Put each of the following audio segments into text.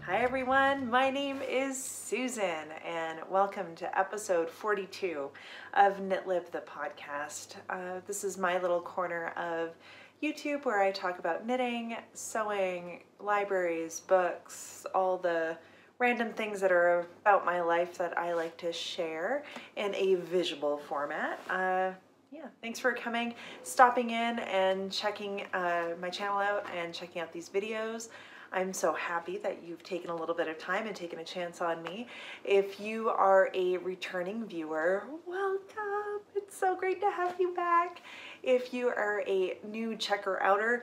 Hi everyone, my name is Susan and welcome to episode 42 of KNITLIB the podcast. This is my little corner of YouTube where I talk about knitting, sewing, libraries, books, all the random things that are about my life that I like to share in a visual format. Thanks for coming, stopping in and checking my channel out and checking out these videos. I'm so happy that you've taken a little bit of time and taken a chance on me. If you are a returning viewer, welcome. It's so great to have you back. If you are a new checker outer,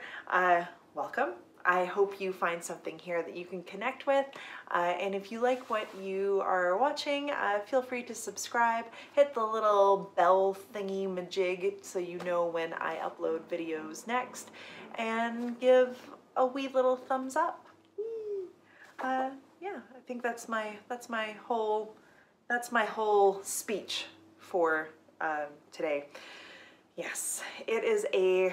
welcome. I hope you find something here that you can connect with. And if you like what you are watching, feel free to subscribe. Hit the little bell thingy majig so you know when I upload videos next. And give a wee little thumbs up. Yeah, I think that's my whole speech for today. Yes, it is a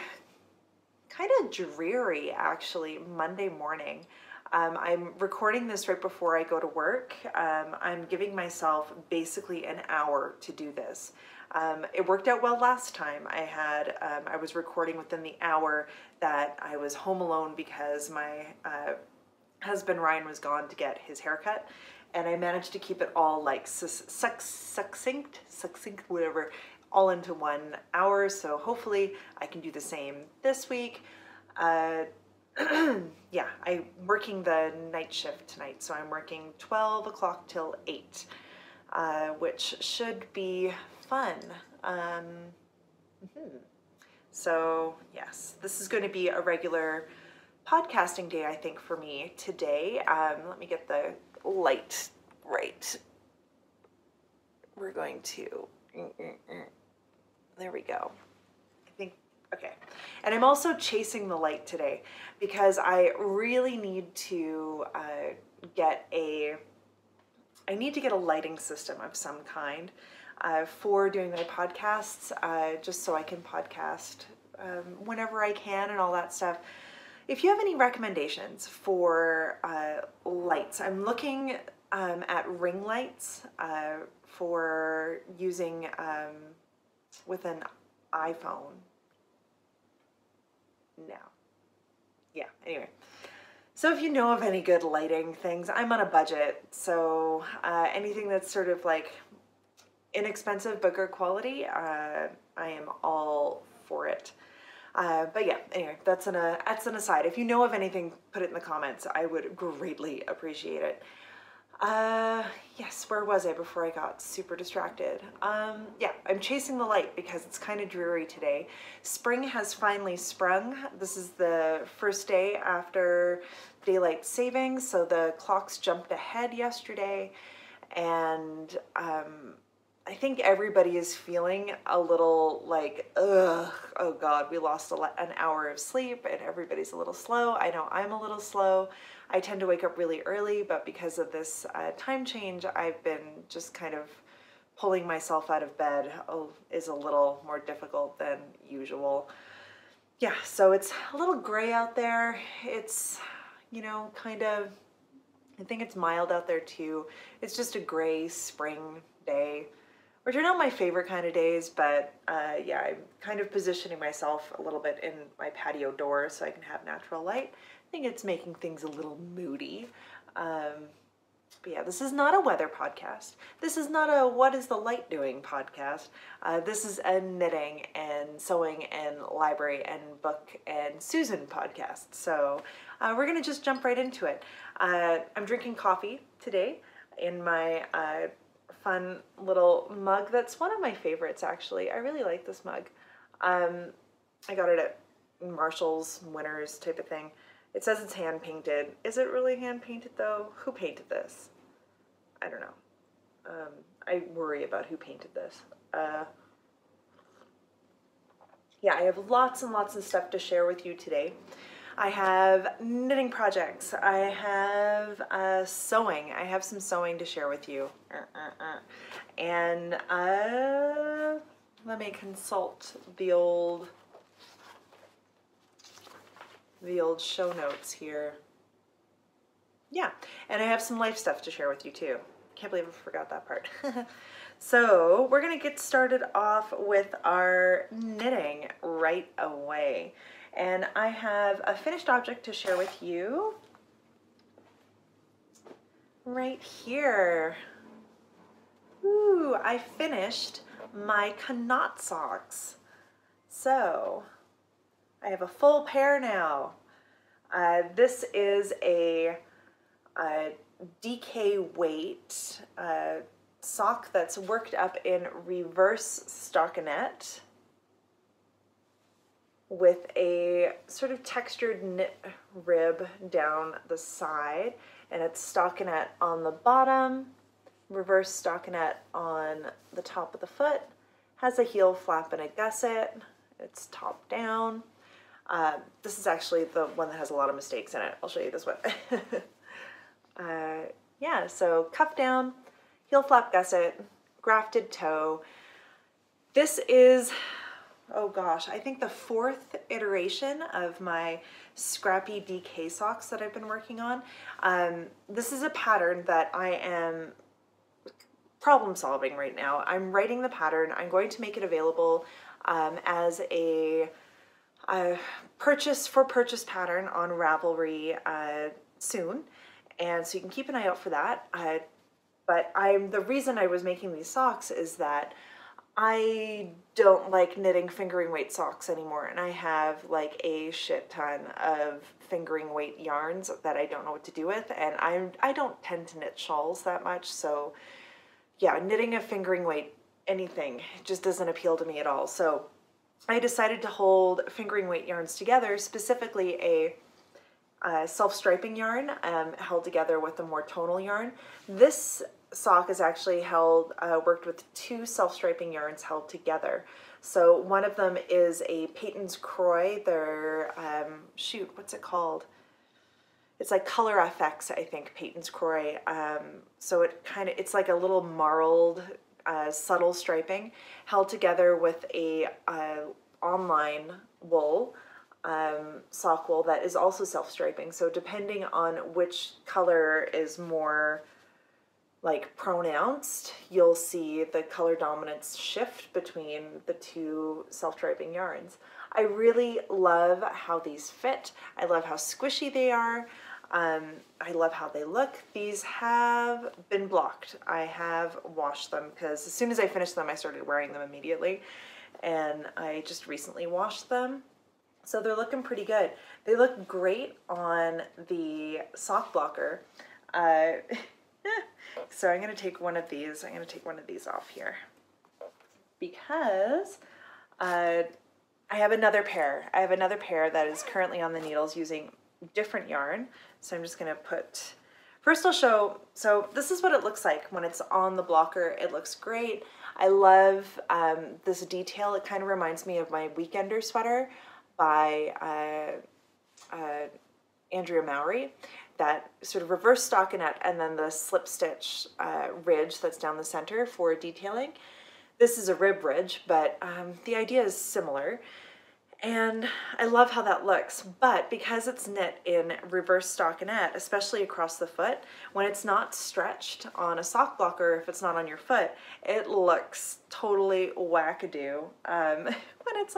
kind of dreary, actually, Monday morning. I'm recording this right before I go to work. I'm giving myself basically an hour to do this. It worked out well last time. I was recording within the hour that I was home alone because my husband Ryan was gone to get his haircut, and I managed to keep it all like succinct, whatever, all into 1 hour. So hopefully I can do the same this week. Yeah, I'm working the night shift tonight, so I'm working 12 o'clock till 8, which should be fun. So yes, this is going to be a regular podcasting day, I think, for me today. Let me get the light right. We're going to, there we go. I think, okay. And I'm also chasing the light today because I really need to get a lighting system of some kind for doing my podcasts, just so I can podcast whenever I can and all that stuff. If you have any recommendations for lights, I'm looking at ring lights for using with an iPhone now. Yeah, anyway. So if you know of any good lighting things, I'm on a budget, so anything that's sort of like inexpensive but good quality, I am all for it. But yeah, anyway, that's an aside. If you know of anything, put it in the comments. I would greatly appreciate it. Yes, where was I before I got super distracted? Yeah, I'm chasing the light because it's kind of dreary today. Spring has finally sprung. This is the first day after daylight savings, so the clocks jumped ahead yesterday, and I think everybody is feeling a little like, ugh, oh God, we lost an hour of sleep and everybody's a little slow. I know I'm a little slow. I tend to wake up really early, but because of this time change, I've been just kind of pulling myself out of bed is a little more difficult than usual. Yeah, so it's a little gray out there. It's, you know, kind of, I think it's mild out there too. It's just a gray spring day, which are not my favorite kind of days, but yeah, I'm kind of positioning myself a little bit in my patio door so I can have natural light. I think it's making things a little moody. But yeah, this is not a weather podcast. This is not a what is the light doing podcast. This is a knitting and sewing and library and book and Susan podcast. So we're gonna just jump right into it. I'm drinking coffee today in my fun little mug that's one of my favorites, actually. I really like this mug. I got it at Marshall's, Winners type of thing. It says it's hand painted. Is it really hand painted though? Who painted this? I don't know. I worry about who painted this. Yeah, I have lots and lots of stuff to share with you today. I have knitting projects. I have sewing. I have some sewing to share with you. And let me consult the old show notes here. yeah, and I have some life stuff to share with you too. Can't believe I forgot that part. So we're gonna get started off with our knitting right away. And I have a finished object to share with you right here. Ooh, I finished my Cant socks. So I have a full pair now. This is a DK weight sock that's worked up in reverse stockinette with a sort of textured knit rib down the side, and it's stockinette on the bottom, reverse stockinette on the top of the foot, has a heel flap and a gusset, it's top down. This is actually the one that has a lot of mistakes in it. I'll show you this one. Yeah, so cuff down, heel flap gusset, grafted toe. This is, oh gosh, I think the 4th iteration of my scrappy DK socks that I've been working on. This is a pattern that I am problem solving right now. I'm writing the pattern. I'm going to make it available as a purchase pattern on Ravelry soon. And so you can keep an eye out for that. But the reason I was making these socks is that I don't like knitting fingering weight socks anymore, and I have like a shit ton of fingering weight yarns that I don't know what to do with, and I don't tend to knit shawls that much, so yeah, knitting a fingering weight anything just doesn't appeal to me at all. So I decided to hold fingering weight yarns together, specifically a self-striping yarn held together with a more tonal yarn. This sock is actually worked with 2 self-striping yarns held together. So one of them is a Peyton's Croy. They're, shoot, what's it called? It's like Color FX, I think, Peyton's Croy. So it's like a little marled, subtle striping held together with a online wool. Sock wool that is also self-striping. So depending on which color is more like pronounced, you'll see the color dominance shift between the 2 self-striping yarns. I really love how these fit. I love how squishy they are. I love how they look. These have been blocked. I have washed them because as soon as I finished them, I started wearing them immediately. And I just recently washed them. So they're looking pretty good. They look great on the sock blocker. So I'm going to take one of these. I'm going to take one of these off here because I have another pair. I have another pair that is currently on the needles using different yarn. So I'm just going to put, first I'll show, so this is what it looks like when it's on the blocker. It looks great. I love this detail. It kind of reminds me of my Weekender sweater by Andrea Mowry, that sort of reverse stockinette and then the slip stitch ridge that's down the center for detailing. This is a rib ridge, but the idea is similar. And I love how that looks, but because it's knit in reverse stockinette, especially across the foot, when it's not stretched on a sock blocker, if it's not on your foot, it looks totally wackadoo when it's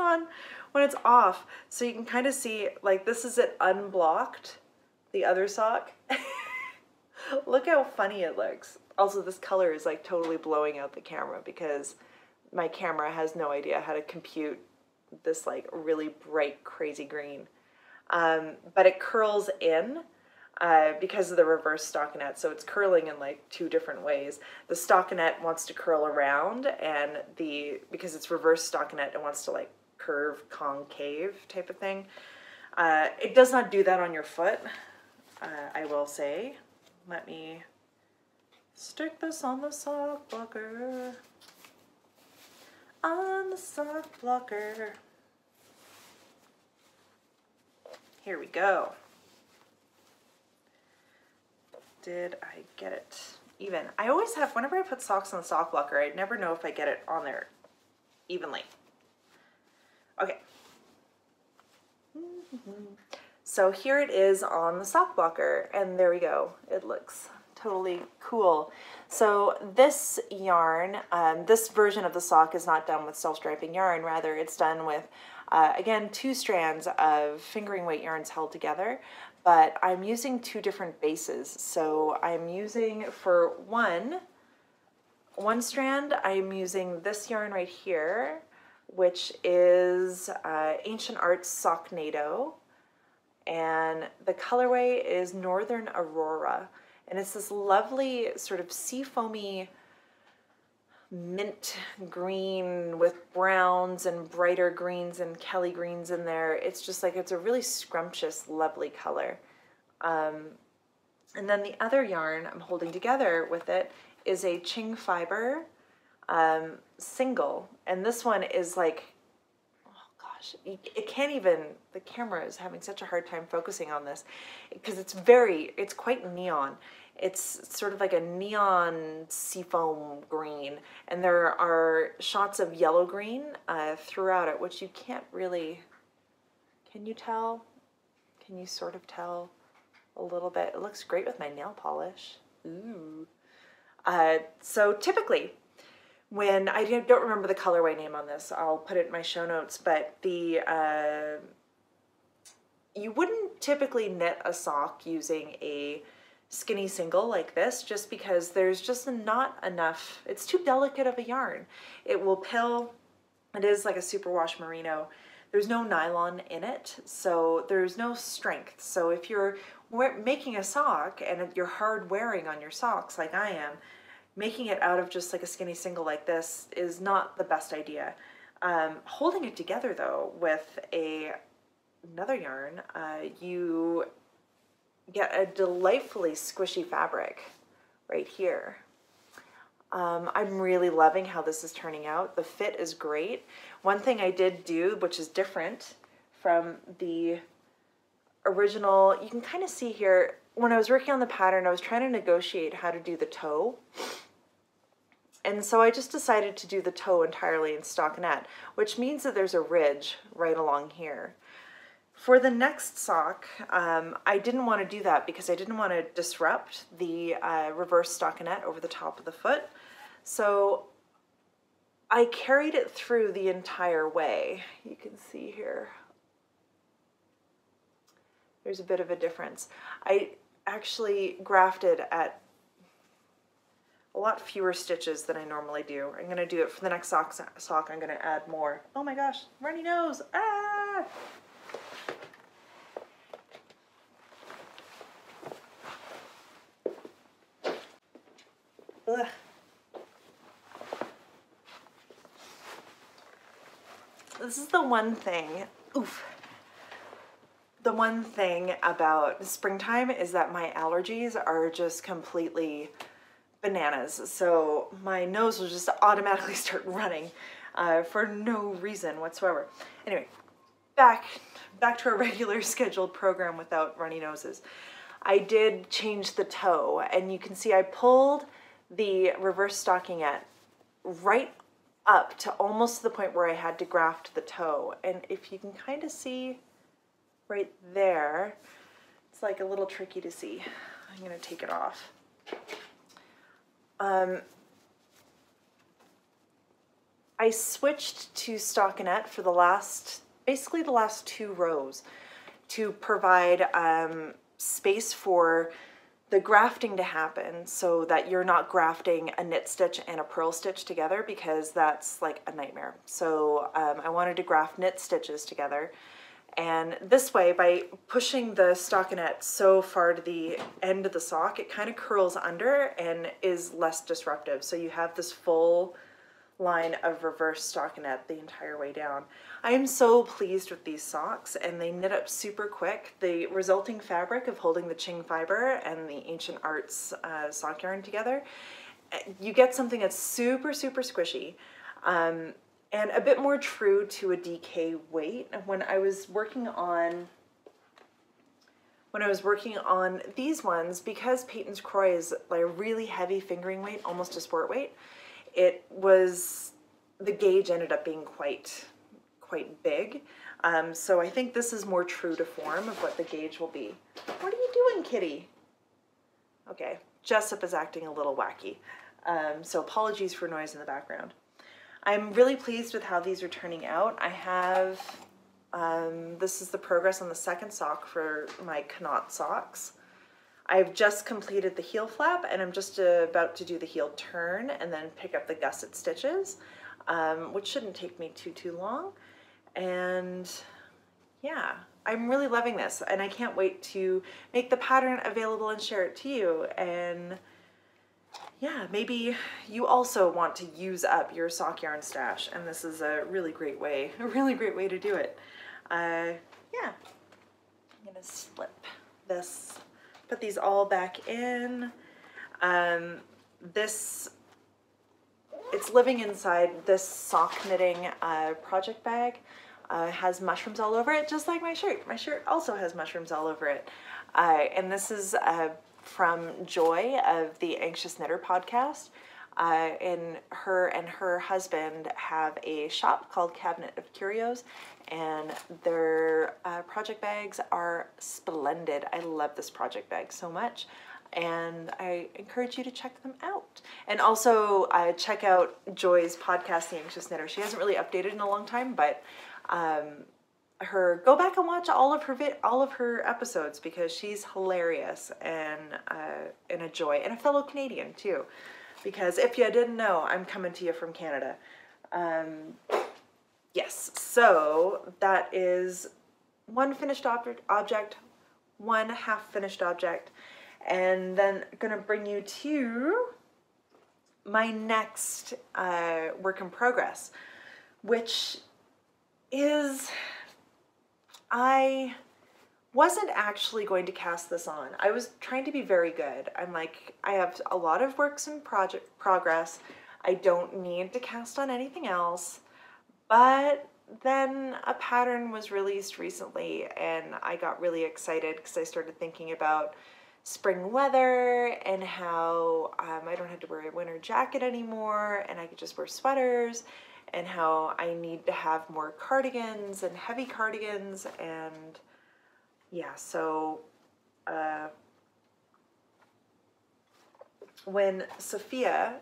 off. So you can kind of see, like, this is it unblocked, the other sock. Look how funny it looks. Also, this color is like totally blowing out the camera because my camera has no idea how to compute this like really bright crazy green, but it curls in because of the reverse stockinette, so it's curling in like 2 different ways. The stockinette wants to curl around, and because it's reverse stockinette, it wants to like curve concave type of thing. It does not do that on your foot, I will say. Let me stick this on the sock blocker. On the sock blocker. Here we go. Did I get it even? I always have, whenever I put socks on the sock blocker, I never know if I get it on there evenly. Okay. So here it is on the sock blocker, and there we go. It looks totally cool. So this yarn, this version of the sock is not done with self-striping yarn, rather it's done with, again, 2 strands of fingering weight yarns held together, but I'm using 2 different bases. So I'm using, for one strand, I'm using this yarn right here, which is Ancient Arts Socknado, and the colorway is Northern Aurora, and it's this lovely sort of seafoamy mint green with browns and brighter greens and Kelly greens in there. It's just like, it's a really scrumptious, lovely color. And then the other yarn I'm holding together with it is a Ching fiber single, and this one is like, it can't even, the camera is having such a hard time focusing on this because it's quite neon. It's sort of like a neon seafoam green, and there are shots of yellow green throughout it, which you can't really, can you tell? Can you sort of tell a little bit? It looks great with my nail polish. Ooh. So typically, when I don't remember the colorway name on this, I'll put it in my show notes, but the you wouldn't typically knit a sock using a skinny single like this, just because there's just not enough, it's too delicate of a yarn. It will pill. It is like a superwash merino. There's no nylon in it, so there's no strength. So if you're making a sock and you're hard wearing on your socks like I am, making it out of just like a skinny single like this is not the best idea. Holding it together though with another yarn, you get a delightfully squishy fabric right here. I'm really loving how this is turning out. The fit is great. One thing I did do, which is different from the original, you can kind of see here, when I was working on the pattern, I was trying to negotiate how to do the toe. And so I just decided to do the toe entirely in stockinette, which means that there's a ridge right along here. For the next sock, I didn't want to do that because I didn't want to disrupt the reverse stockinette over the top of the foot. So I carried it through the entire way. You can see here. There's a bit of a difference. I actually grafted at a lot fewer stitches than I normally do. I'm going to do it for the next sock. I'm going to add more. Oh my gosh, runny nose. Ah! Ugh. This is the one thing, the one thing about springtime is that my allergies are just completely bananas. So my nose will just automatically start running for no reason whatsoever. Anyway, back to a regular scheduled program without runny noses. I did change the toe, and you can see I pulled the reverse stockinette right up to almost the point where I had to graft the toe. And if you can kind of see right there, it's like a little tricky to see. I'm going to take it off. I switched to stockinette for basically the last 2 rows to provide space for the grafting to happen, so that you're not grafting a knit stitch and a purl stitch together, because that's like a nightmare. So I wanted to graft knit stitches together, and this way, by pushing the stockinette so far to the end of the sock, it kind of curls under and is less disruptive. So you have this full line of reverse stockinette the entire way down. I am so pleased with these socks, and they knit up super quick. The resulting fabric of holding the Ching fiber and the Ancient Arts sock yarn together, you get something that's super, super squishy and a bit more true to a DK weight. When I was working on these ones, because Peyton's Croix is like a really heavy fingering weight, almost a sport weight, the gauge ended up being quite quite big. So I think this is more true to form of what the gauge will be. What are you doing, kitty? Okay, Jessup is acting a little wacky. So apologies for noise in the background. I'm really pleased with how these are turning out. I have, this is the progress on the second sock for my Cant Socks. I've just completed the heel flap and I'm just about to do the heel turn and then pick up the gusset stitches, which shouldn't take me too long. And yeah, I'm really loving this and I can't wait to make the pattern available and share it to you. And yeah, maybe you also want to use up your sock yarn stash and this is a really great way to do it. Yeah, I'm gonna slip this, put these all back in. It's living inside this sock knitting project bag. Has mushrooms all over it, just like my shirt. My shirt also has mushrooms all over it. And this is from Joy of the Anxious Knitter podcast. And her husband have a shop called Cabinet of Curios, and their project bags are splendid. I love this project bag so much, and I encourage you to check them out. And also check out Joy's podcast, The Anxious Knitter. She hasn't really updated in a long time, but go back and watch all of her episodes because she's hilarious and a joy, and a fellow Canadian too. Because if you didn't know, I'm coming to you from Canada. Yes, so that is one finished object, one half finished object, and then I'm gonna bring you to my next work in progress, which is, I wasn't actually going to cast this on. I was trying to be very good. I'm like, I have a lot of works in progress. I don't need to cast on anything else. But then a pattern was released recently and I got really excited because I started thinking about spring weather and how I don't have to wear a winter jacket anymore and I could just wear sweaters, and how I need to have more cardigans and heavy cardigans. And yeah, so when Sophia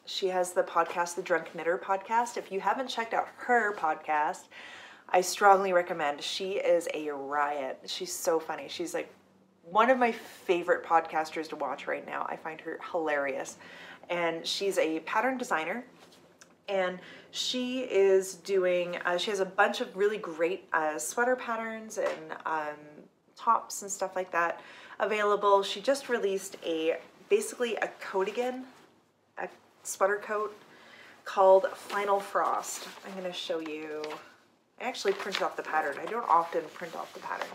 she has the podcast, the Drunk Knitter podcast. If you haven't checked out her podcast, I strongly recommend. She is a riot. She's so funny. She's like one of my favorite podcasters to watch right now. I find her hilarious. And she's a pattern designer. And she is doing, she has a bunch of really great sweater patterns and tops and stuff like that available. She just released basically a coatigan, a sweater coat called Final Frost. I'm going to show you. I actually printed off the pattern. I don't often print off the pattern.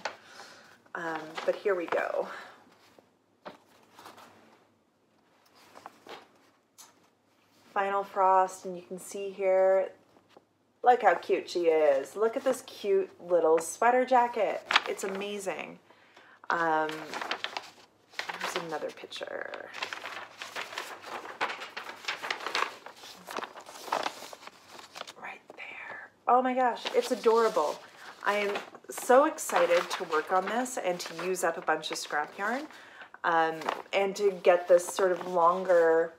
But here we go. Final Frost, and you can see here, look how cute she is. Look at this cute little sweater jacket. It's amazing. Here's another picture. Right there. Oh my gosh, it's adorable. I am so excited to work on this and to use up a bunch of scrap yarn and to get this sort of longer,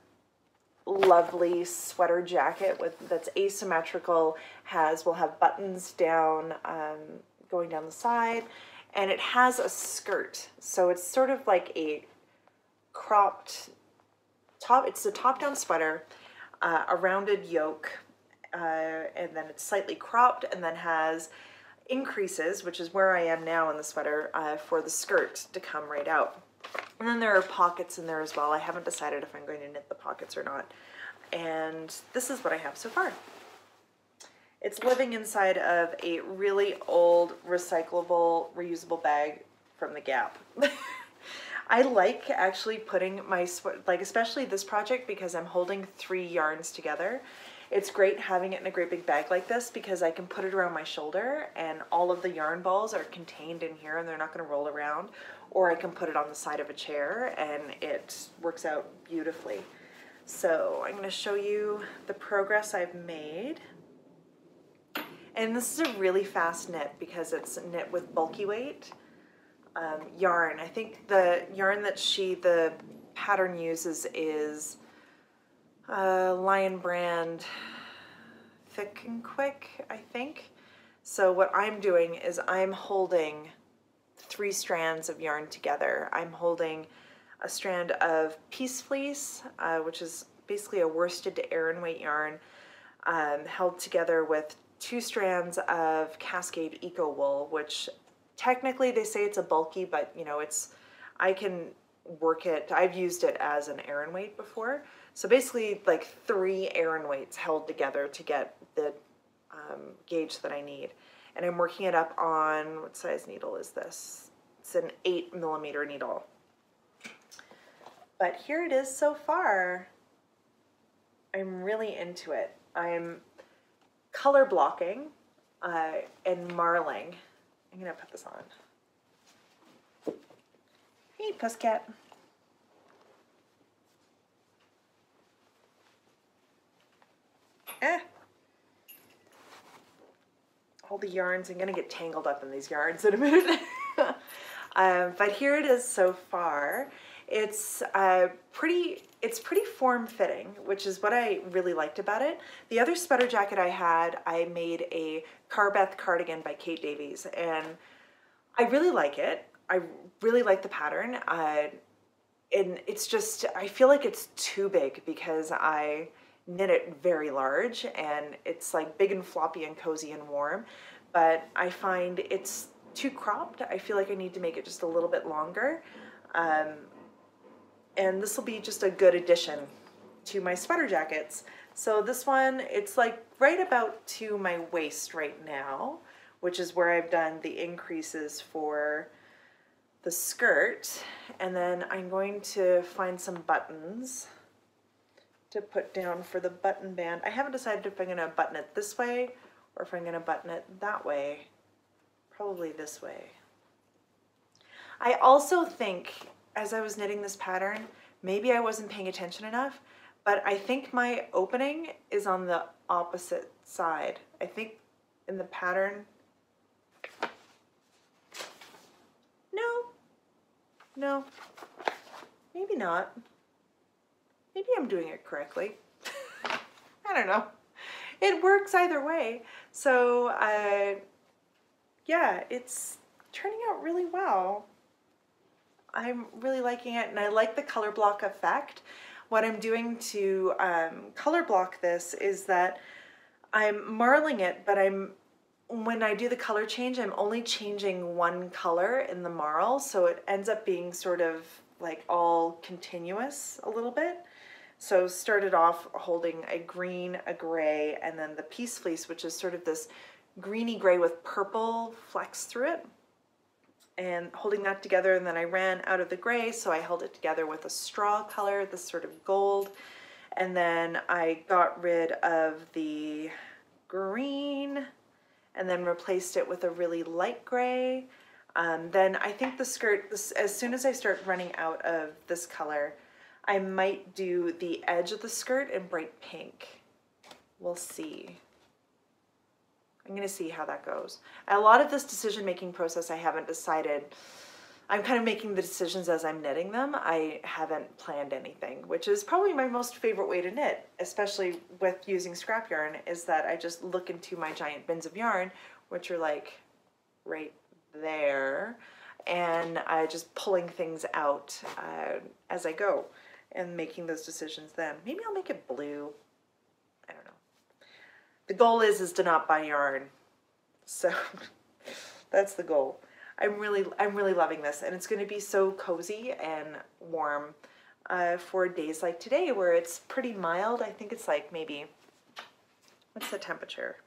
lovely sweater jacket that's asymmetrical, will have buttons down, going down the side, and it has a skirt. So it's sort of like a cropped top. It's a top-down sweater, a rounded yoke, and then it's slightly cropped, and then has increases, which is where I am now in the sweater, for the skirt to come right out. And then there are pockets in there as well. I haven't decided if I'm going to knit the pockets or not. And this is what I have so far. It's living inside of a really old, recyclable, reusable bag from the Gap. I like actually putting my, especially this project, because I'm holding 3 yarns together. It's great having it in a great big bag like this because I can put it around my shoulder and all of the yarn balls are contained in here and they're not going to roll around. Or I can put it on the side of a chair and it works out beautifully. So I'm going to show you the progress I've made. And this is a really fast knit because it's knit with bulky weight yarn. I think the yarn that the pattern uses is Lion Brand Thick and Quick, I think. So what I'm doing is I'm holding 3 strands of yarn together. I'm holding a strand of Peace Fleece, which is basically a worsted to Aran weight yarn, held together with 2 strands of Cascade Eco Wool, which technically they say it's a bulky, but you know, I can work it. I've used it as an Aran weight before. So basically like 3 Aran weights held together to get the gauge that I need. And I'm working it up on, what size needle is this? It's an 8mm needle. But here it is so far. I'm really into it. I'm color blocking and marling. I'm gonna put this on. Hey, Pussycat. All the yarns, I'm gonna get tangled up in these yarns in a minute. But here it is so far. It's pretty form-fitting, which is what I really liked about it. The other sweater jacket I had, I made a Carbeth cardigan by Kate Davies, and I really like it. I really like the pattern. And it's just, I feel like it's too big because I knit it very large, and it's like big and floppy and cozy and warm, but I find it's too cropped. I feel like I need to make it just a little bit longer. And this will be just a good addition to my sweater jackets. So this one, it's like right about to my waist right now, which is where I've done the increases for the skirt. And then I'm going to find some buttons to put down for the button band. I haven't decided if I'm gonna button it this way or if I'm gonna button it that way. Probably this way. I also think, as I was knitting this pattern, maybe I wasn't paying attention enough, but I think my opening is on the opposite side. I think in the pattern, no, maybe not. Maybe I'm doing it correctly. I don't know. It works either way. So, yeah, it's turning out really well. I'm really liking it, and I like the color block effect. What I'm doing to color block this is that I'm marling it, but when I do the color change, I'm only changing one color in the marl, so it ends up being sort of like all continuous a little bit. So started off holding a green, a gray, and then the Peace Fleece, which is sort of this greeny gray with purple flecks through it, and holding that together. And then I ran out of the gray, so I held it together with a straw color, this sort of gold. And then I got rid of the green and then replaced it with a really light gray. Then I think the skirt, as soon as I start running out of this color, I might do the edge of the skirt in bright pink. We'll see. I'm gonna see how that goes. A lot of this decision-making process I haven't decided. I'm kind of making the decisions as I'm knitting them. I haven't planned anything, which is probably my most favorite way to knit, especially with using scrap yarn, is that I just look into my giant bins of yarn, which are like right there, and I just pulling things out as I go and making those decisions then. Maybe I'll make it blue. I don't know. The goal is to not buy yarn. So that's the goal. I'm really loving this, and it's going to be so cozy and warm for days like today where it's pretty mild. I think it's like maybe, what's the temperature?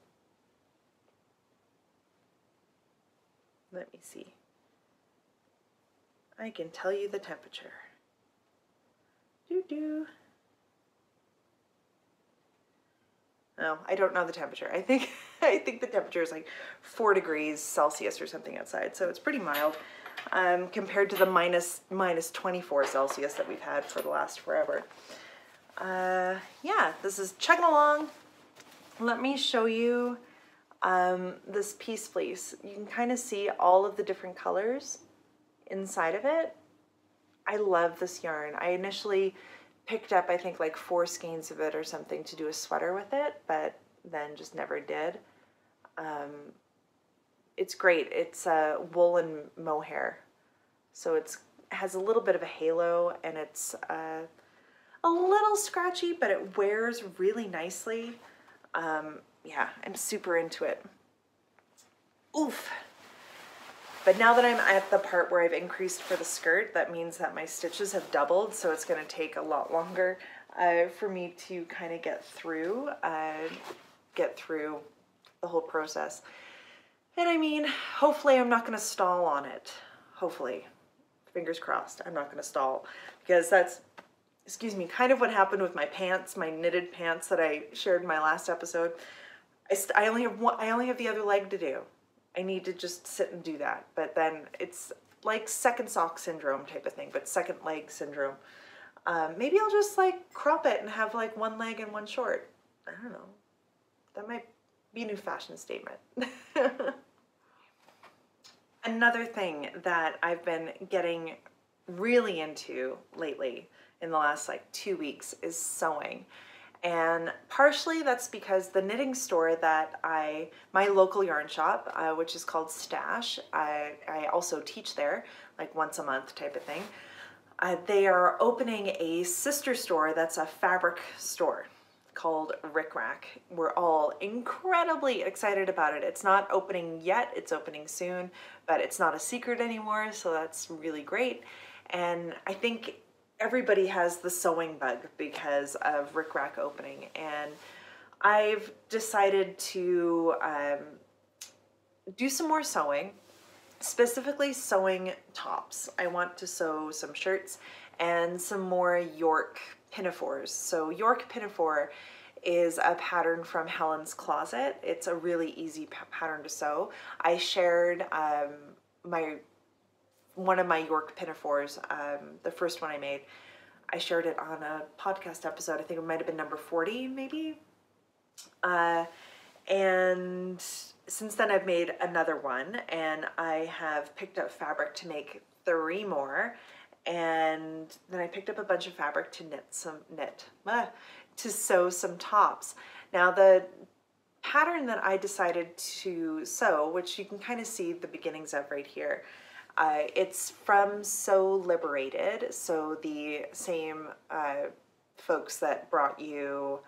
Let me see. I can tell you the temperature. No, I don't know the temperature. I think the temperature is like 4 degrees Celsius or something outside, so it's pretty mild compared to the minus 24 Celsius that we've had for the last forever. Yeah, this is chugging along. Let me show you this piece fleece. You can kind of see all of the different colors inside of it. I love this yarn. I initially picked up, I think, like 4 skeins of it or something to do a sweater with it, but then just never did. It's great. It's wool and mohair. So it has a little bit of a halo, and it's a little scratchy, but it wears really nicely. Yeah, I'm super into it. Oof. But now that I'm at the part where I've increased for the skirt, that means that my stitches have doubled, so it's going to take a lot longer for me to kind of get through the whole process. And I mean, hopefully I'm not going to stall on it. Hopefully. Fingers crossed, I'm not going to stall, because that's, excuse me, kind of what happened with my pants, my knitted pants that I shared in my last episode. I only have the other leg to do. I need to just sit and do that. But then it's like second sock syndrome type of thing, but second leg syndrome. Maybe I'll just like crop it and have like one leg and one short. I don't know. That might be a new fashion statement. Another thing that I've been getting really into lately in the last like 2 weeks is sewing. And partially that's because the knitting store that my local yarn shop, which is called Stash, I also teach there, like once a month type of thing. They are opening a sister store that's a fabric store called Rick Rack. We're all incredibly excited about it. It's not opening yet, it's opening soon, but it's not a secret anymore, so that's really great. And I think everybody has the sewing bug because of Rick Rack opening, and I've decided to do some more sewing, specifically sewing tops. I want to sew some shirts and some more York pinafores. So York pinafore is a pattern from Helen's Closet. It's a really easy pattern to sew. I shared one of my York pinafores, the first one I made. I shared it on a podcast episode. I think it might have been number 40 maybe. And since then I've made another one, and I have picked up fabric to make 3 more. And then I picked up a bunch of fabric to sew some tops. Now the pattern that I decided to sew, which you can kind of see the beginnings of right here, it's from Sew Liberated, so the same folks that brought you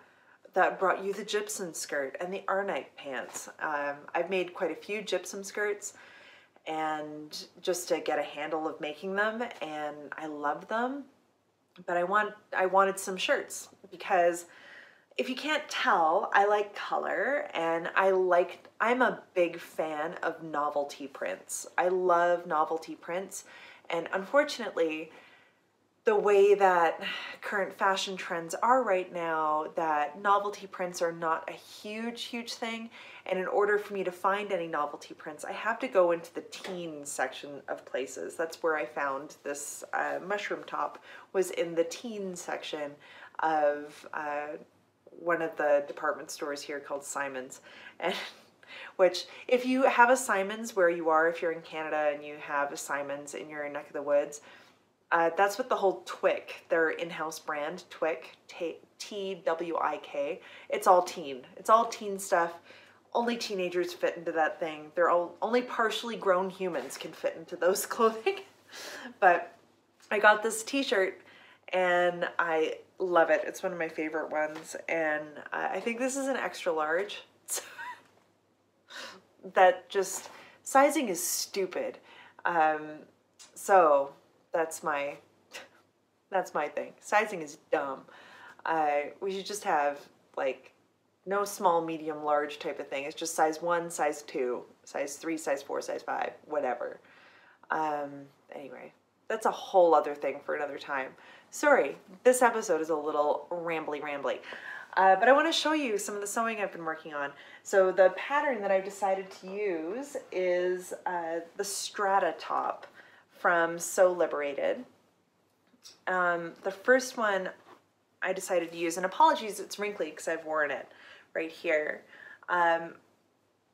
the gypsum skirt and the Arnite pants. I've made quite a few gypsum skirts, and just to get a handle of making them, and I love them. But I wanted some shirts, because if you can't tell, I like color, and I'm a big fan of novelty prints. I love novelty prints, and unfortunately, the way that current fashion trends are right now, that novelty prints are not a huge thing. And in order for me to find any novelty prints, I have to go into the teen section of places. That's where I found this mushroom top, was in the teen section of one of the department stores here called Simon's. And which, if you have a Simon's where you are, if you're in Canada and you have a Simon's in your neck of the woods, that's what the whole Twik, their in-house brand, Twik, Twik, it's all teen. It's all teen stuff. Only teenagers fit into that thing. Only partially grown humans can fit into those clothing. But I got this t-shirt and I love it. It's one of my favorite ones. And I think this is an extra large. That just, sizing is stupid. So that's my thing. Sizing is dumb. We should just have like no small, medium, large type of thing. It's just size 1, size 2, size 3, size 4, size 5, whatever. Anyway, that's a whole other thing for another time. Sorry, this episode is a little rambly. But I want to show you some of the sewing I've been working on. So the pattern that I've decided to use is the Strata top from Sew Liberated. The first one I decided to use, and apologies it's wrinkly because I've worn it right here.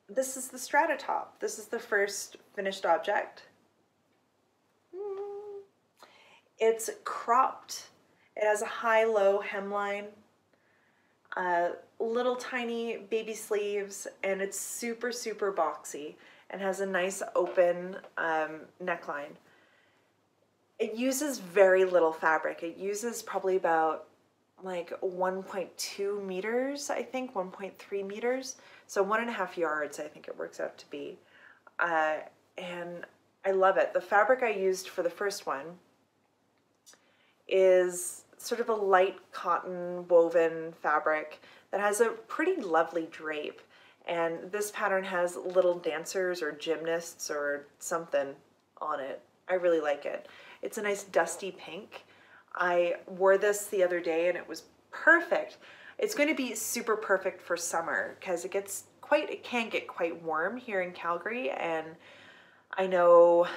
this is the Strata top. This is the first finished object. It's cropped. It has a high-low hemline, little tiny baby sleeves, and it's super, super boxy and has a nice open neckline. It uses very little fabric. It uses probably about like 1.2 meters, I think, 1.3 meters. So 1.5 yards, I think it works out to be. And I love it. The fabric I used for the first one is sort of a light cotton woven fabric that has a pretty lovely drape. And this pattern has little dancers or gymnasts or something on it. I really like it. It's a nice dusty pink. I wore this the other day and it was perfect. It's going to be super perfect for summer because it can get quite warm here in Calgary, and I know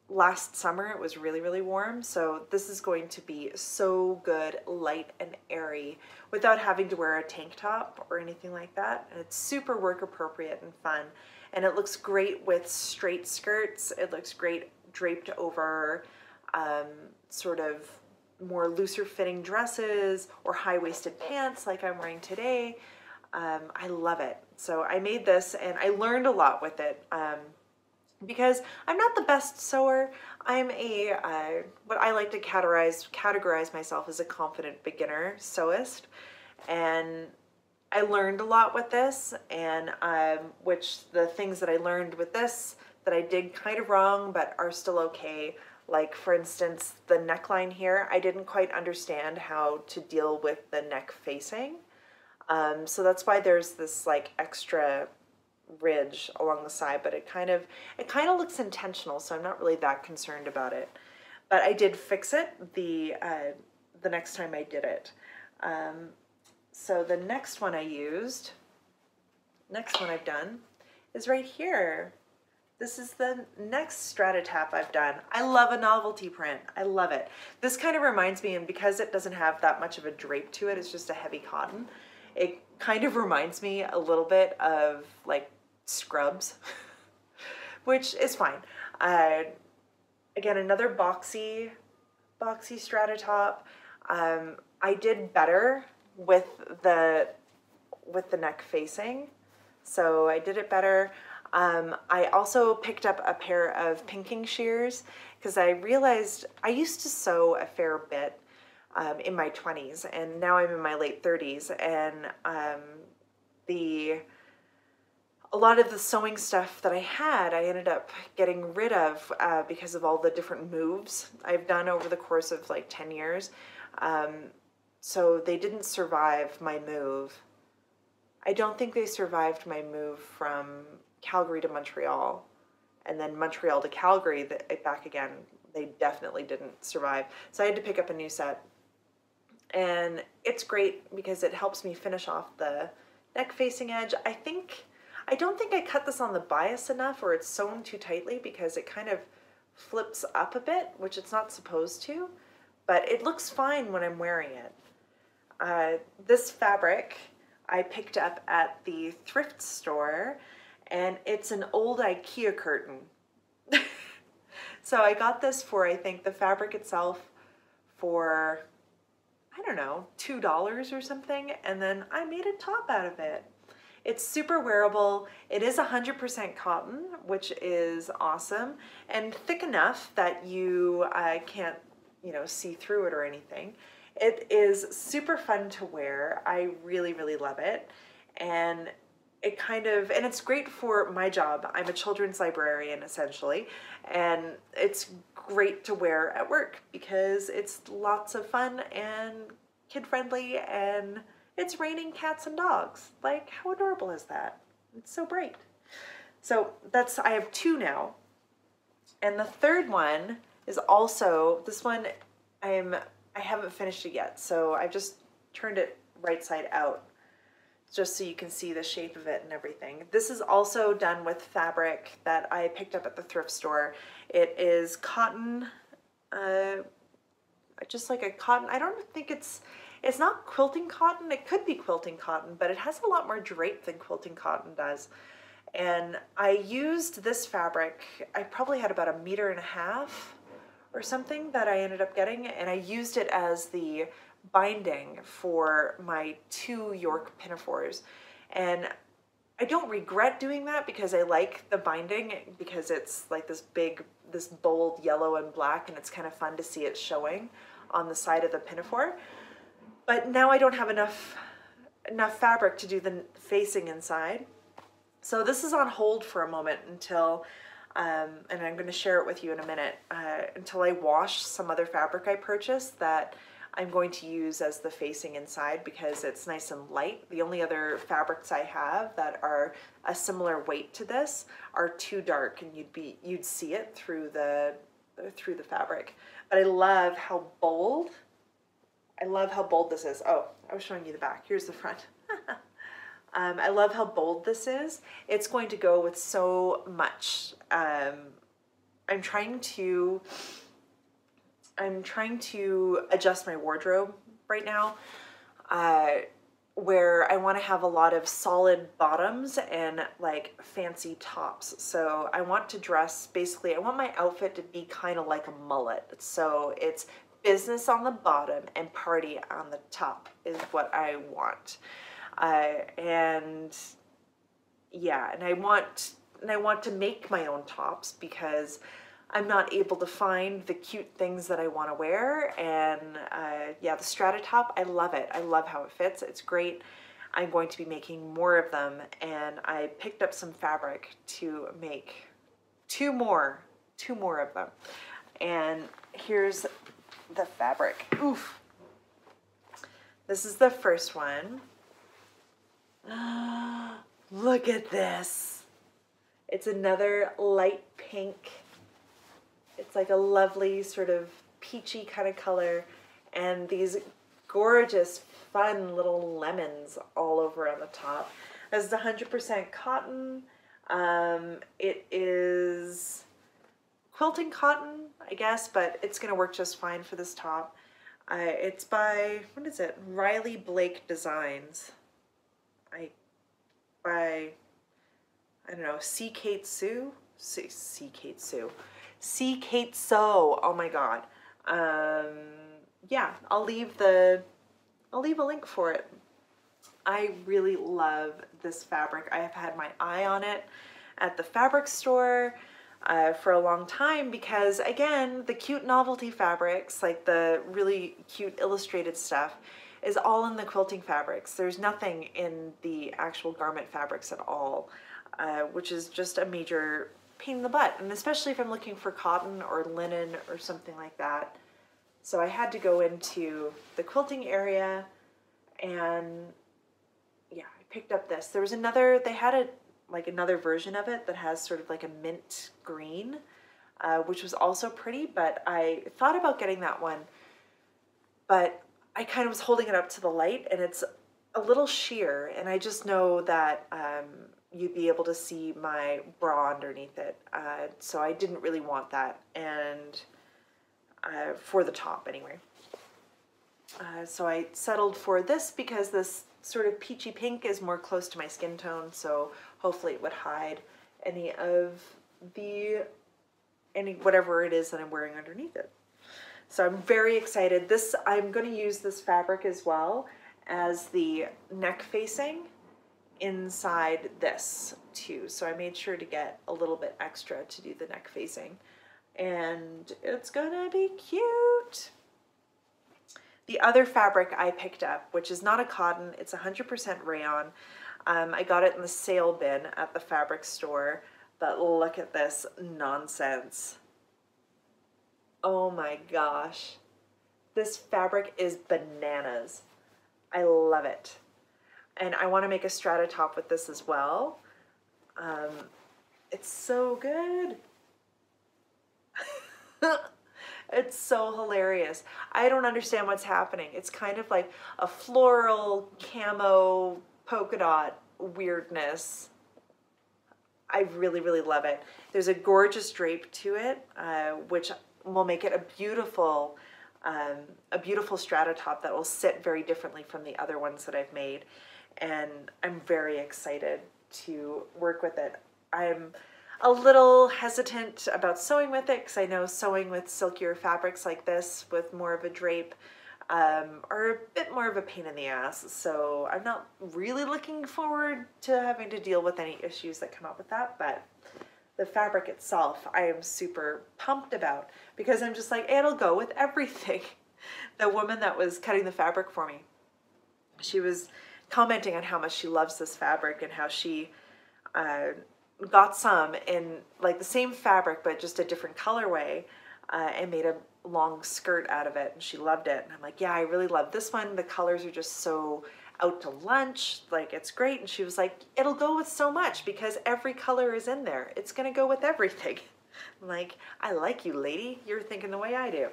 last summer it was really, really warm, so this is going to be so good, light and airy without having to wear a tank top or anything like that. And it's super work appropriate and fun, and it looks great with straight skirts. It looks great draped over sort of more looser fitting dresses or high-waisted pants like I'm wearing today. I love it. So I made this and I learned a lot with it because I'm not the best sewer. I'm what I like to categorize myself as a confident beginner sewist, and I learned a lot with this, and which the things that I learned with this that I did kind of wrong but are still okay. Like, for instance, the neckline here, I didn't quite understand how to deal with the neck facing. So that's why there's this like extra ridge along the side, but it kind of looks intentional, so I'm not really that concerned about it. But I did fix it the next time I did it. So the next one I've done is right here. This is the next Strata tap I've done. I love a novelty print. I love it. This kind of reminds me, and because it doesn't have that much of a drape to it, it's just a heavy cotton, it kind of reminds me a little bit of like Scrubs, which is fine. Again, another boxy Strata top. I did better with the neck facing, so I did it better. I also picked up a pair of pinking shears because I realized I used to sew a fair bit in my 20s, and now I'm in my late 30s, and a lot of the sewing stuff that I had, I ended up getting rid of because of all the different moves I've done over the course of like 10 years. So they didn't survive my move. I don't think they survived my move from Calgary to Montreal, and then Montreal to Calgary back again. They definitely didn't survive. So I had to pick up a new set. And it's great because it helps me finish off the neck facing edge. I don't think I cut this on the bias enough, or it's sewn too tightly because it kind of flips up a bit, which it's not supposed to, but it looks fine when I'm wearing it. This fabric I picked up at the thrift store, and it's an old IKEA curtain. So I got this for, I think, the fabric itself for, I don't know, $2 or something, and then I made a top out of it. It's super wearable. It is 100% cotton, which is awesome, and thick enough that you can't, see through it or anything. It is super fun to wear. I really, really love it. And it's great for my job. I'm a children's librarian, essentially, and it's great to wear at work because it's lots of fun and kid-friendly, and it's raining cats and dogs. Like, how adorable is that? It's so bright. So I have two now. And the third one is also, this one I haven't finished it yet, so I've just turned it right side out just so you can see the shape of it and everything. This is also done with fabric that I picked up at the thrift store. It is cotton, just like a cotton. I don't think it's not quilting cotton. It could be quilting cotton, but it has a lot more drape than quilting cotton does. And I used this fabric, I probably had about 1.5 meters or something that I ended up getting, and I used it as the binding for my 2 York pinafores. And I don't regret doing that because I like the binding, because it's like this big, this bold yellow and black, and it's kind of fun to see it showing on the side of the pinafore. But now I don't have enough fabric to do the facing inside. So this is on hold for a moment until, and I'm going to share it with you in a minute, until I wash some other fabric I purchased that I'm going to use as the facing inside, because it's nice and light. The only other fabrics I have that are a similar weight to this are too dark, and you'd see it through the fabric. But I love how bold. I love how bold this is. Oh, I was showing you the back. Here's the front. I love how bold this is. It's going to go with so much. I'm trying to adjust my wardrobe right now, where I want to have a lot of solid bottoms and like fancy tops. So I want to dress, basically, I want my outfit to be kind of like a mullet. So it's business on the bottom and party on the top is what I want. And yeah, and I want to make my own tops, because I'm not able to find the cute things that I want to wear. And yeah, the Strata top, I love it. I love how it fits. It's great. I'm going to be making more of them, and I picked up some fabric to make two more of them. And here's the fabric. Oof. This is the first one. Look at this. It's another light pink. It's like a lovely sort of peachy kind of color, and these gorgeous, fun little lemons all over on the top. This is 100% cotton. It is quilting cotton, I guess, but it's going to work just fine for this top. It's by, what is it? Riley Blake Designs. I don't know, C. Kate Sue? C. Kate Sue. C. Kate So. Oh my God. Yeah, I'll leave a link for it. I really love this fabric. I have had my eye on it at the fabric store for a long time, because again, the cute novelty fabrics, like the really cute illustrated stuff, is all in the quilting fabrics. There's nothing in the actual garment fabrics at all, which is just a major pain in the butt, and especially if I'm looking for cotton or linen or something like that. So I had to go into the quilting area, and yeah, I picked up this. There was another, they had another version of it that has sort of like a mint green, which was also pretty, but I thought about getting that one, but I kind of was holding it up to the light, and it's a little sheer, and I just know that you'd be able to see my bra underneath it. So I didn't really want that, and for the top anyway. So I settled for this because this sort of peachy pink is more close to my skin tone, so hopefully it would hide any of whatever it is that I'm wearing underneath it. So I'm very excited. I'm going to use this fabric as well as the neck facing inside this too. So I made sure to get a little bit extra to do the neck facing, and it's gonna be cute. The other fabric I picked up, which is not a cotton, it's 100% rayon. I got it in the sale bin at the fabric store, but look at this nonsense. Oh my gosh. This fabric is bananas. I love it. And I want to make a Strata top with this as well. It's so good. It's so hilarious. I don't understand what's happening. It's kind of like a floral camo polka dot weirdness. I really, really love it. There's a gorgeous drape to it, which will make it a beautiful Strata top that will sit very differently from the other ones that I've made. And I'm very excited to work with it. I'm a little hesitant about sewing with it because I know sewing with silkier fabrics like this with more of a drape are a bit more of a pain in the ass. So I'm not really looking forward to having to deal with any issues that come up with that, but the fabric itself I am super pumped about because I'm just like, it'll go with everything. The woman that was cutting the fabric for me, she was commenting on how much she loves this fabric and how she got some in like the same fabric but just a different colorway and made a long skirt out of it, and she loved it. And I'm like, yeah, I really love this one. The colors are just so out to lunch, like it's great. And she was like, it'll go with so much because every color is in there. It's gonna go with everything. I'm like, I like you, lady. You're thinking the way I do.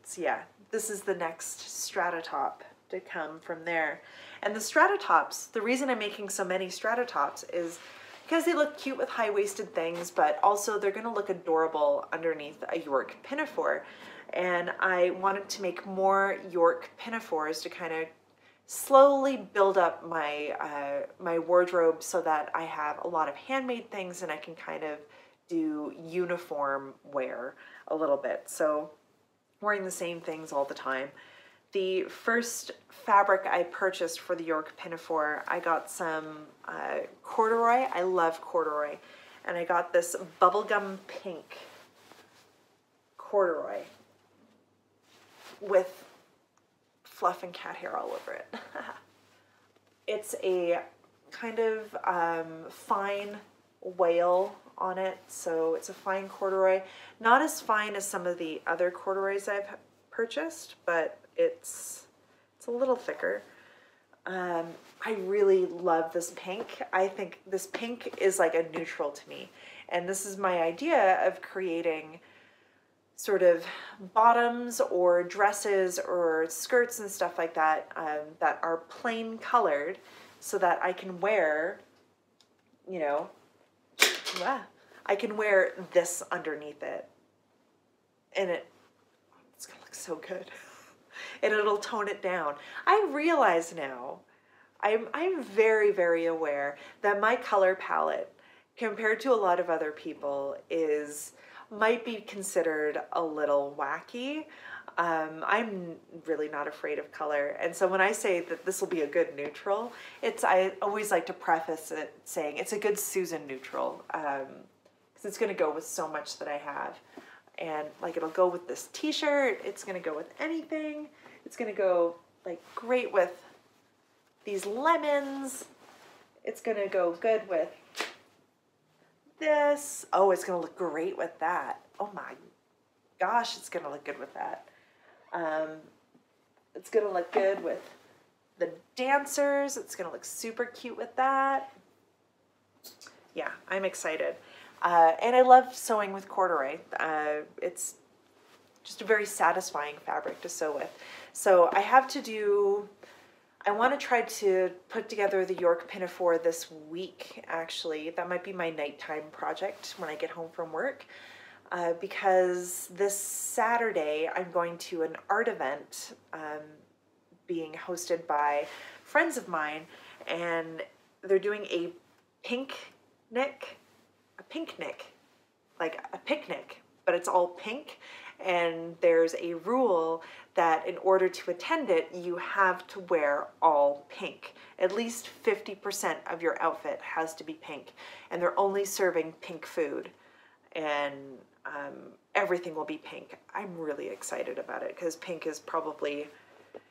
So yeah, this is the next Strata top to come from there. And the Strata tops, the reason I'm making so many Strata tops is because they look cute with high-waisted things, but also they're going to look adorable underneath a York pinafore. And I wanted to make more York pinafores to kind of slowly build up my my wardrobe so that I have a lot of handmade things and I can kind of do uniform wear a little bit. So wearing the same things all the time. The first fabric I purchased for the York pinafore, I got some corduroy. I love corduroy. And I got this bubblegum pink corduroy with fluff and cat hair all over it. It's a kind of fine wale on it, so it's a fine corduroy. Not as fine as some of the other corduroys I've purchased, but it's a little thicker. I really love this pink. I think this pink is like a neutral to me. And this is my idea of creating sort of bottoms or dresses or skirts and stuff like that that are plain colored so that I can wear, you know, I can wear this underneath it. And it's gonna look so good. And it'll tone it down. I realize now, I'm very, very aware that my color palette, compared to a lot of other people, might be considered a little wacky. I'm really not afraid of color. And so when I say that this will be a good neutral, I always like to preface it saying it's a good Susan neutral, because it's gonna go with so much that I have. And like it'll go with this t-shirt, it's gonna go with anything. It's gonna go like great with these lemons. It's gonna go good with this. Oh, it's gonna look great with that. Oh my gosh, it's gonna look good with that. It's gonna look good with the dancers. It's gonna look super cute with that. Yeah, I'm excited. And I love sewing with corduroy. It's just a very satisfying fabric to sew with. So I want to try to put together the York pinafore this week, actually. That might be my nighttime project when I get home from work. Because this Saturday I'm going to an art event being hosted by friends of mine, and they're doing a picnic, like a picnic, but it's all pink. And there's a rule that in order to attend it, you have to wear all pink. At least 50% of your outfit has to be pink. And they're only serving pink food. And everything will be pink. I'm really excited about it because pink is probably,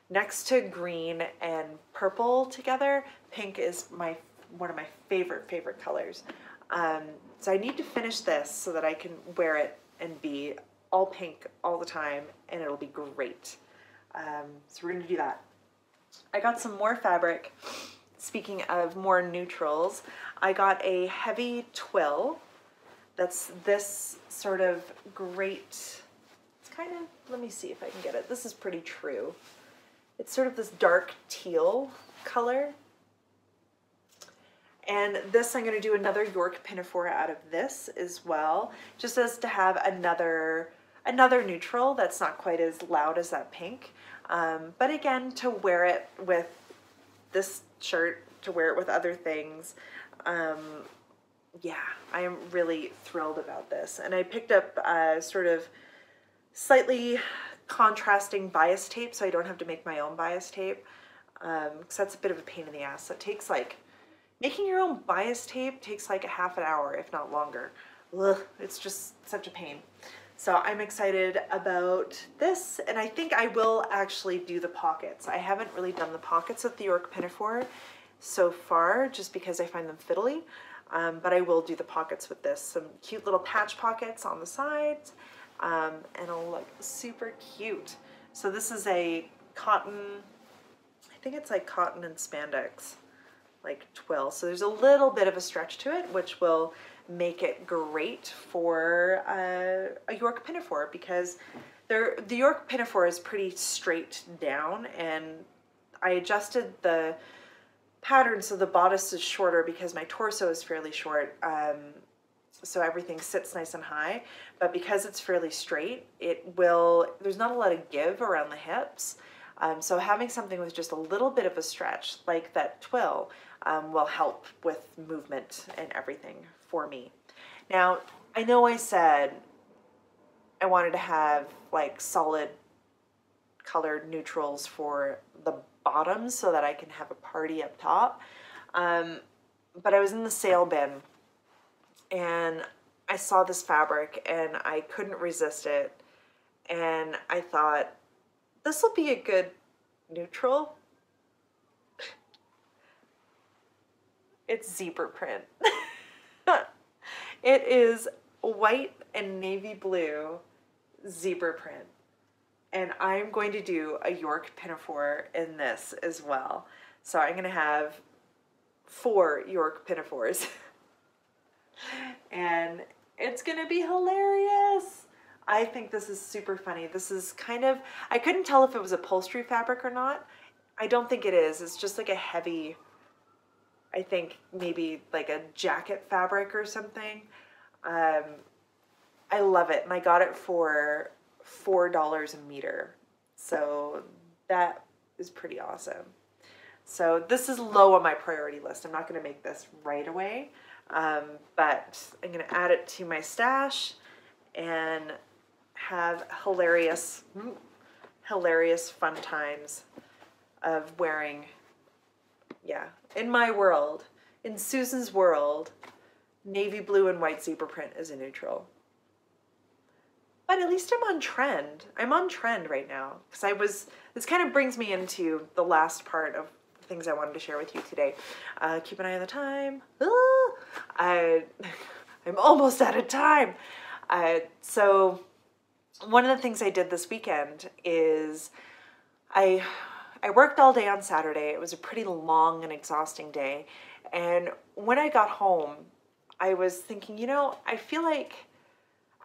next to green and purple together, pink is one of my favorite colors. So I need to finish this so that I can wear it and be all pink all the time, and it'll be great. So we're gonna do that. I got some more fabric. Speaking of more neutrals, I got a heavy twill. That's this sort of great, it's kind of, let me see if I can get it. This is pretty true. It's sort of this dark teal color. And this, I'm going to do another York pinafore out of this as well, just as to have another neutral that's not quite as loud as that pink. But again, to wear it with this shirt, to wear it with other things. Yeah, I am really thrilled about this. And I picked up sort of slightly contrasting bias tape, so I don't have to make my own bias tape, because that's a bit of a pain in the ass. It takes like, making your own bias tape takes like a half an hour, if not longer. Ugh, it's just such a pain. So I'm excited about this, and I think I will actually do the pockets. I haven't really done the pockets of the York Pinafore so far, just because I find them fiddly, but I will do the pockets with this. Some cute little patch pockets on the sides, and it'll look super cute. So this is a cotton, I think it's like cotton and spandex, like twill. So there's a little bit of a stretch to it, which will make it great for a York Pinafore, because the York Pinafore is pretty straight down, and I adjusted the pattern so the bodice is shorter because my torso is fairly short, so everything sits nice and high, but because it's fairly straight, there's not a lot of give around the hips, so having something with just a little bit of a stretch like that twill will help with movement and everything for me. Now, I know I said I wanted to have like solid colored neutrals for the bottoms so that I can have a party up top, but I was in the sale bin and I saw this fabric and I couldn't resist it, and I thought, this will be a good neutral. It's zebra print. It is white and navy blue zebra print. And I'm going to do a York Pinafore in this as well. So I'm going to have 4 York Pinafores. And it's going to be hilarious. I think this is super funny. This is kind of, I couldn't tell if it was upholstery fabric or not. I don't think it is. It's just like a heavy, I think maybe like a jacket fabric or something. I love it, and I got it for $4 a meter, so that is pretty awesome. So this is low on my priority list. I'm not going to make this right away, but I'm going to add it to my stash and have hilarious fun times of wearing, yeah, in my world, in Susan's world, navy blue and white zebra print is a neutral. But at least I'm on trend. I'm on trend right now, because this kind of brings me into the last part of the things I wanted to share with you today. Keep an eye on the time. I'm almost out of time. So one of the things I did this weekend is I worked all day on Saturday. It was a pretty long and exhausting day. And when I got home, I was thinking, you know, I feel like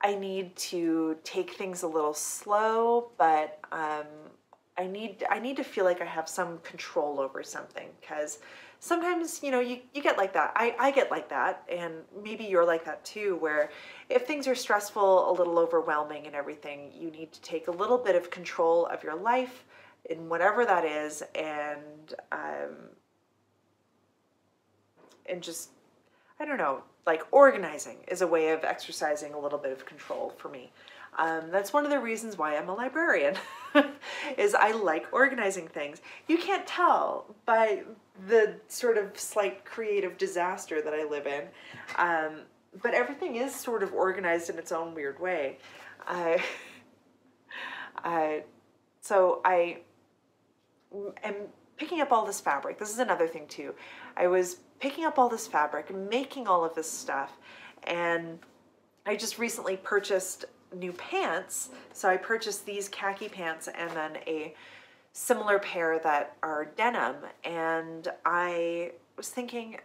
I need to take things a little slow, but I need to feel like I have some control over something, because sometimes, you know, you get like that. I get like that, and maybe you're like that too, where if things are stressful, a little overwhelming and everything, you need to take a little bit of control of your life in whatever that is, and just, I don't know, like organizing is a way of exercising a little bit of control for me. That's one of the reasons why I'm a librarian, is I like organizing things. You can't tell by the sort of slight creative disaster that I live in, but everything is sort of organized in its own weird way. So I am picking up all this fabric. This is another thing too. I was picking up all this fabric and making all of this stuff, and I just recently purchased new pants. So I purchased these khaki pants and then a similar pair that are denim, and I was thinking,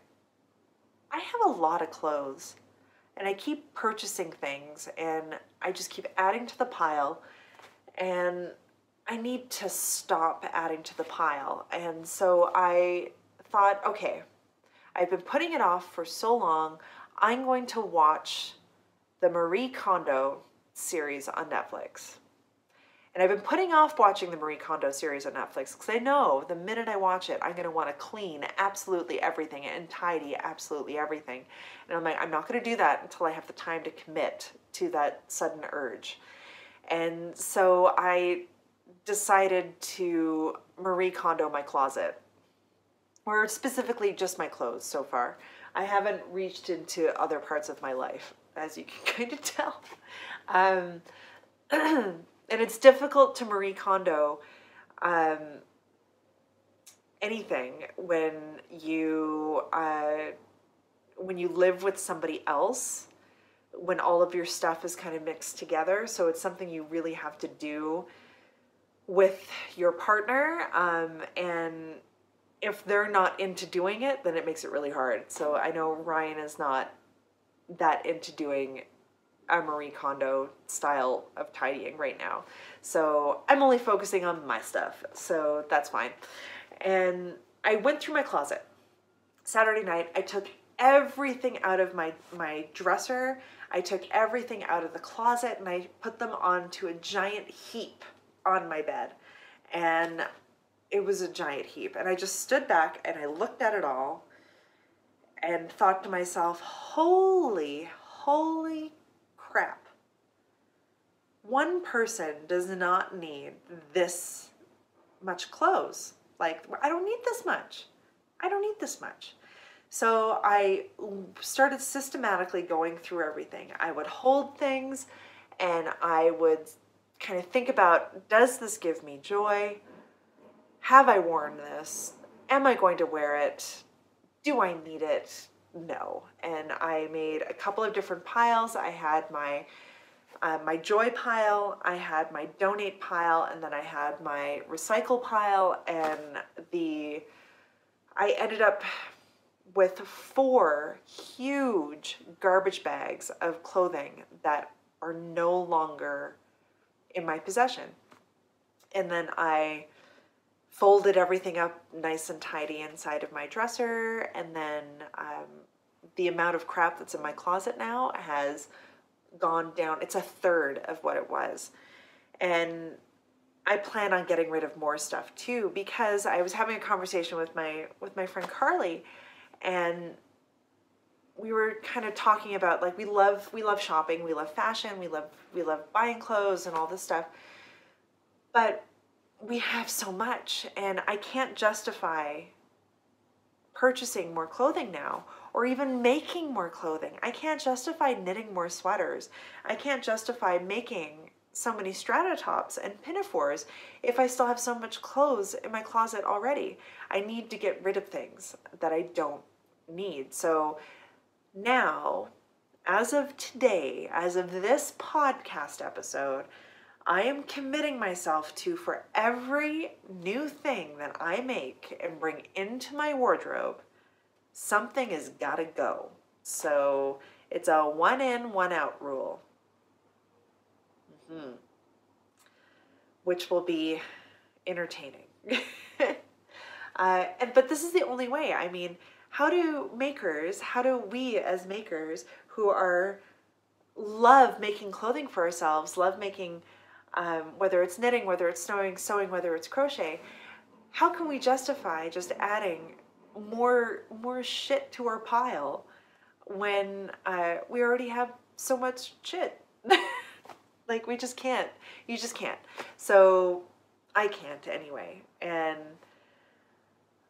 I have a lot of clothes and I keep purchasing things and I just keep adding to the pile, and I need to stop adding to the pile. And so I thought, okay, I've been putting it off for so long. I'm going to watch the Marie Kondo series on Netflix. And I've been putting off watching the Marie Kondo series on Netflix because I know the minute I watch it, I'm going to want to clean absolutely everything and tidy absolutely everything. And I'm like, I'm not going to do that until I have the time to commit to that sudden urge. And so I decided to Marie Kondo my closet, or specifically just my clothes so far. I haven't reached into other parts of my life, as you can kind of tell. And it's difficult to Marie Kondo anything when you live with somebody else, when all of your stuff is kind of mixed together. So it's something you really have to do with your partner. And if they're not into doing it, then it makes it really hard. So I know Ryan is not that into doing a Marie Kondo style of tidying right now. So I'm only focusing on my stuff. So that's fine. And I went through my closet. Saturday night, I took everything out of my dresser. I took everything out of the closet and I put them onto a giant heap on my bed. And it was a giant heap. And I just stood back and I looked at it all and thought to myself, holy crap. One person does not need this much clothes. Like, I don't need this much. I don't need this much. So I started systematically going through everything. I would hold things and I would kind of think about, does this give me joy? Have I worn this? Am I going to wear it? Do I need it? No. And I made a couple of different piles. I had my joy pile, I had my donate pile, and then I had my recycle pile, and I ended up with 4 huge garbage bags of clothing that are no longer in my possession. And then I folded everything up nice and tidy inside of my dresser, and then the amount of crap that's in my closet now has gone down. It's a third of what it was. And I plan on getting rid of more stuff too, because I was having a conversation with my friend Carly, and we were kind of talking about, like, we love shopping, we love fashion, we love buying clothes and all this stuff. But we have so much, and I can't justify purchasing more clothing now, or even making more clothing. I can't justify knitting more sweaters. I can't justify making so many strata tops and pinafores if I still have so much clothes in my closet already. I need to get rid of things that I don't need. So now, as of today, as of this podcast episode, I am committing myself to, for every new thing that I make and bring into my wardrobe, something has got to go. So it's a 1 in, 1 out rule. Which will be entertaining. But this is the only way. I mean, how do we as makers who love making clothing for ourselves, love making, whether it's knitting, whether it's sewing, whether it's crochet, how can we justify just adding more shit to our pile when we already have so much shit? Like, we just can't. You just can't. So I can't anyway. And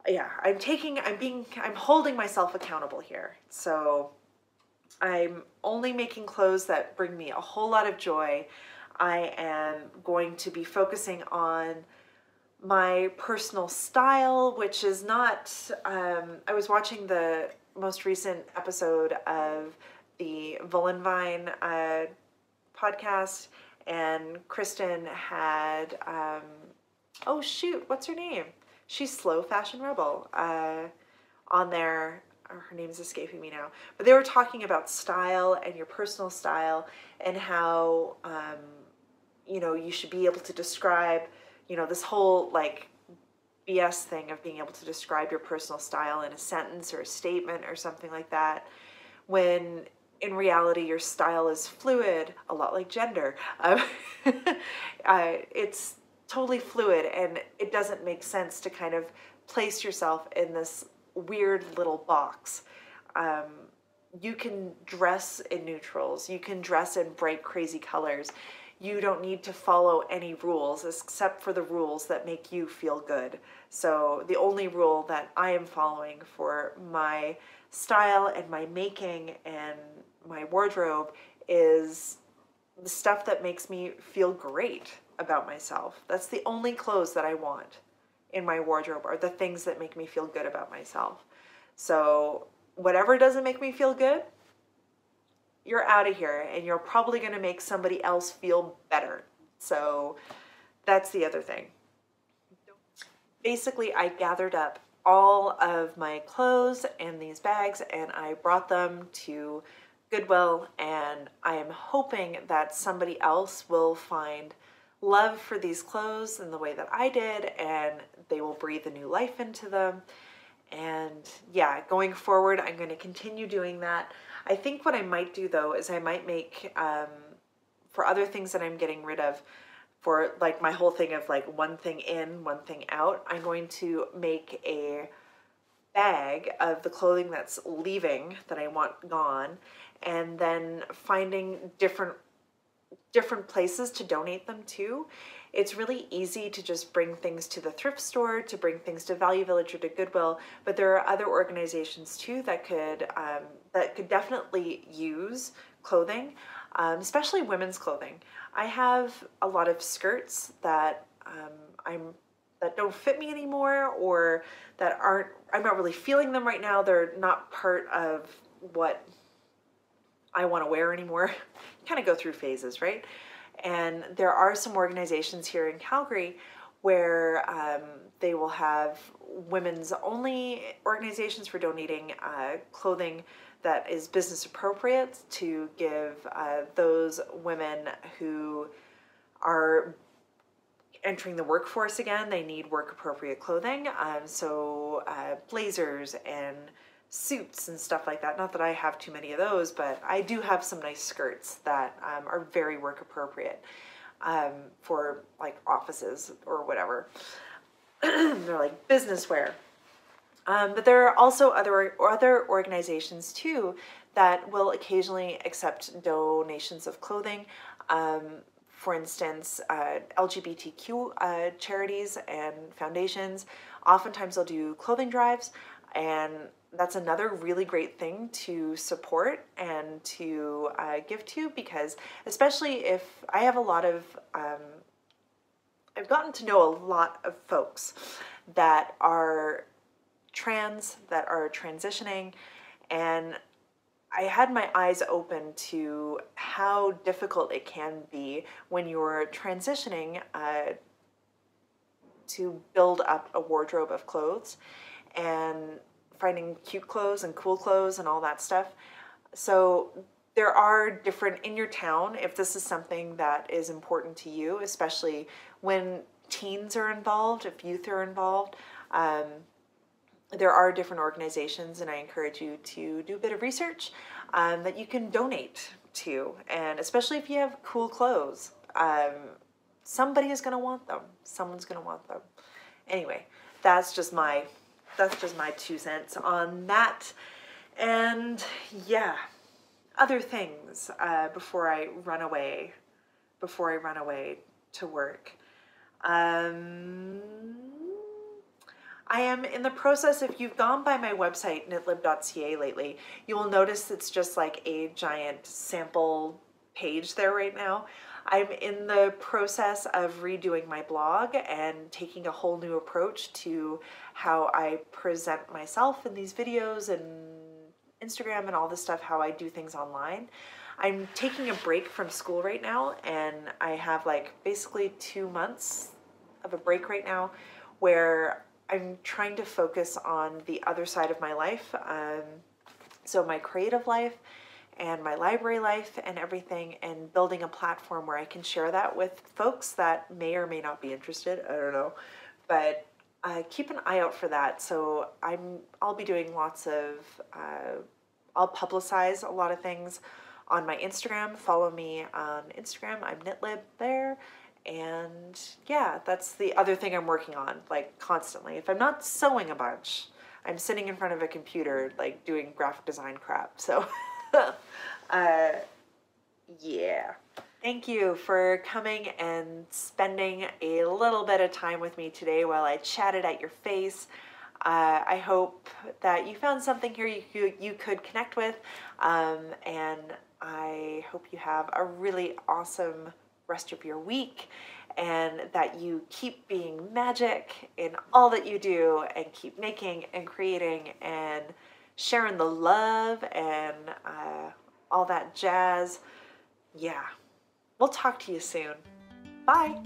yeah, I'm holding myself accountable here. So I'm only making clothes that bring me a whole lot of joy. I am going to be focusing on my personal style, which is not, I was watching the most recent episode of the Vine podcast, and Kristen had, oh shoot, what's her name? She's Slow Fashion Rebel on there. Her name's escaping me now. But they were talking about style and your personal style, and how, you should be able to describe, this whole like BS thing of being able to describe your personal style in a sentence or a statement or something like that, when in reality, your style is fluid, a lot like gender. It's totally fluid, and it doesn't make sense to kind of place yourself in this weird little box. You can dress in neutrals. You can dress in bright, crazy colors. You don't need to follow any rules except for the rules that make you feel good. So the only rule that I am following for my style and my making and my wardrobe is the stuff that makes me feel great about myself. That's the only clothes that I want in my wardrobe, are the things that make me feel good about myself. So whatever doesn't make me feel good, you're out of here, and you're probably going to make somebody else feel better. So that's the other thing. Basically, I gathered up all of my clothes in these bags and I brought them to Goodwill, and I am hoping that somebody else will find love for these clothes in the way that I did, and they will breathe a new life into them. And yeah, going forward, I'm going to continue doing that. I think what I might do though is I might make, for other things that I'm getting rid of, for like my whole thing of like one thing in, one thing out, I'm going to make a bag of the clothing that's leaving that I want gone, and then finding different places to donate them to. It's really easy to just bring things to the thrift store, to bring things to Value Village or to Goodwill, but there are other organizations too that could definitely use clothing, especially women's clothing. I have a lot of skirts that that don't fit me anymore, or that I'm not really feeling them right now. They're not part of what I want to wear anymore. Kind of go through phases, right? And there are some organizations here in Calgary where they will have women's only organizations for donating clothing that is business appropriate to give those women who are entering the workforce again. They need work appropriate clothing. So blazers and suits and stuff like that. Not that I have too many of those, but I do have some nice skirts that are very work appropriate for like offices or whatever. They're like business wear. But there are also other organizations too that will occasionally accept donations of clothing. For instance, LGBTQ charities and foundations, oftentimes they'll do clothing drives, and that's another really great thing to support and to give to, because especially if I have a lot of, I've gotten to know a lot of folks that are trans, that are transitioning, and I had my eyes open to how difficult it can be when you're transitioning to build up a wardrobe of clothes and finding cute clothes and cool clothes and all that stuff. So there are different, in your town, if this is something that is important to you, especially when teens are involved, if youth are involved, there are different organizations, and I encourage you to do a bit of research that you can donate to. And especially if you have cool clothes, somebody is going to want them. Someone's going to want them. Anyway, that's just my 2 cents on that. And yeah, other things before I run away to work. I am in the process, if you've gone by my website, knitlib.ca lately, you will notice it's just like a giant sample page there right now. I'm in the process of redoing my blog and taking a whole new approach to how I present myself in these videos and Instagram and all this stuff, how I do things online. I'm taking a break from school right now, and I have like basically 2 months of a break right now where I'm trying to focus on the other side of my life. So my creative life and my library life and everything, and building a platform where I can share that with folks that may or may not be interested. I don't know, but keep an eye out for that. So I'll be doing lots of I'll publicize a lot of things on my Instagram. Follow me on Instagram. I'm KNITLIB there. And yeah, that's the other thing I'm working on, like constantly. If I'm not sewing a bunch, I'm sitting in front of a computer, like doing graphic design crap. So, yeah. Thank you for coming and spending a little bit of time with me today while I chatted at your face. I hope that you found something here you could connect with, and I hope you have a really awesome rest of your week, and that you keep being magic in all that you do, and keep making and creating and sharing the love and all that jazz. Yeah. We'll talk to you soon. Bye.